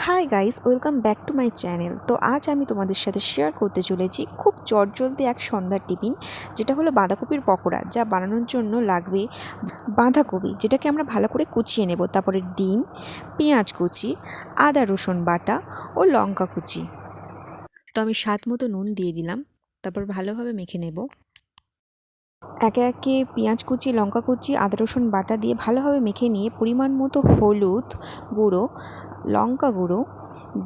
Hi guys, welcome back to my channel. তো আজ আমি তোমাদের সাথে শেয়ার করতে চলেছি খুব চটজলদি এক সন্ধ্যার টিফিন, যেটা হলো বাঁধাকপির পকোড়া। যা বানানোর জন্য লাগবে বাঁধাকপি, যেটাকে আমরা ভালো করে কুচিয়ে নেব, তারপরে ডিম, পেঁয়াজ কুচি, আদা রসুন বাটা ও লঙ্কা কুচি। তো আমি স্বাদ মতো নুন দিয়ে দিলাম, তারপর ভালোভাবে মেখে নেব। একে একে পেঁয়াজ কুচি, লঙ্কা কুচি, আদা রসুন বাটা দিয়ে ভালোভাবে মেখে নিয়ে পরিমাণ মতো হলুদ গুঁড়ো, লঙ্কা গুঁড়ো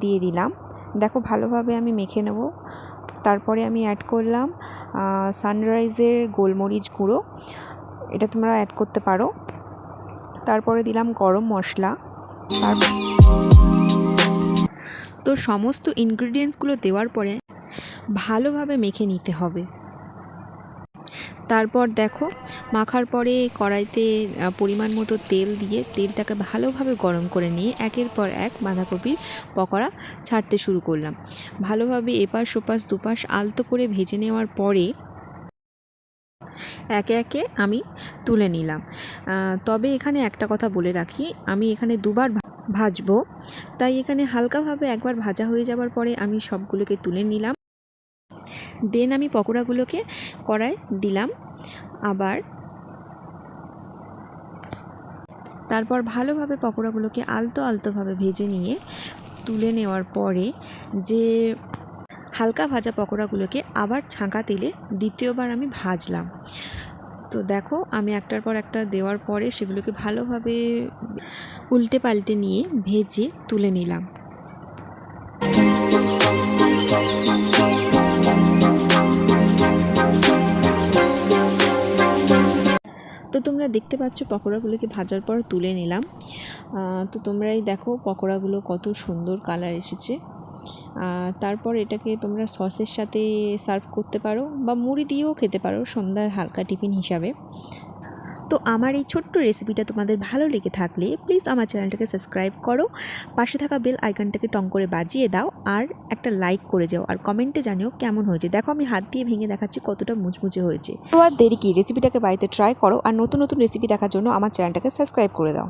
দিয়ে দিলাম। দেখো ভালোভাবে আমি মেখে নেব। তারপরে আমি অ্যাড করলাম সানরাইজের গোলমরিচ গুঁড়ো, এটা তোমরা অ্যাড করতে পারো। তারপরে দিলাম গরম মশলা। তো সমস্ত ইনগ্রিডিয়েন্টসগুলো দেওয়ার পরে ভালোভাবে মেখে নিতে হবে। তারপর দেখো মাখার পরে কড়াইতে পরিমাণ মতো তেল দিয়ে তেলটাকে ভালোভাবে গরম করে নিয়ে একের পর এক বাঁধাকপির পকোড়া ছাড়তে শুরু করলাম। ভালোভাবে এপাশ ওপাশ দুপাশ আলতো করে ভেজে নেওয়ার পরে একে একে আমি তুলে নিলাম। তবে এখানে একটা কথা বলে রাখি, আমি এখানে দুবার ভাজবো, তাই এখানে হালকাভাবে একবার ভাজা হয়ে যাওয়ার পরে আমি সবগুলোকে তুলে নিলাম। দেন আমি পকোড়াগুলোকে কড়াই দিলাম আবার। তারপর ভালোভাবে পকোড়াগুলোকে আলতোভাবে ভেজে নিয়ে তুলে নেওয়ার পরে যে হালকা ভাজা পকোড়াগুলোকে আবার ছাঁকা তেলে দ্বিতীয়বার আমি ভাজলাম। তো দেখো আমি একটার পর একটা দেওয়ার পরে সেগুলোকে ভালোভাবে উল্টে পাল্টে নিয়ে ভেজে তুলে নিলাম। তো তোমরা দেখতে পাচ্ছ পকোড়াগুলোকে ভাজার পর তুলে নিলাম। তো তোমরাই দেখো পকোড়াগুলো কত সুন্দর কালার এসেছে। তারপর এটাকে তোমরা সসের সাথে সার্ভ করতে পারো বা মুড়ি দিয়েও খেতে পারো সন্ধ্যার হালকা টিফিন হিসাবে। তো আমার এই ছোট্ট রেসিপিটা তোমাদের ভালো লেগে থাকলে প্লিজ আমার চ্যানেলটাকে সাবস্ক্রাইব করো, পাশে থাকা বেল আইকনটাকে টং করে বাজিয়ে দাও, আর একটা লাইক করে যাও, আর কমেন্টে জানিও কেমন হয়েছে। দেখো আমি হাত দিয়ে ভেঙে দেখাচ্ছি কতটা মুচমুচে হয়েছে। তো আর দেরি কি, রেসিপিটাকে বাড়িতে ট্রাই করো, আর নতুন নতুন রেসিপি দেখার জন্য আমার চ্যানেলটাকে সাবস্ক্রাইব করে দাও।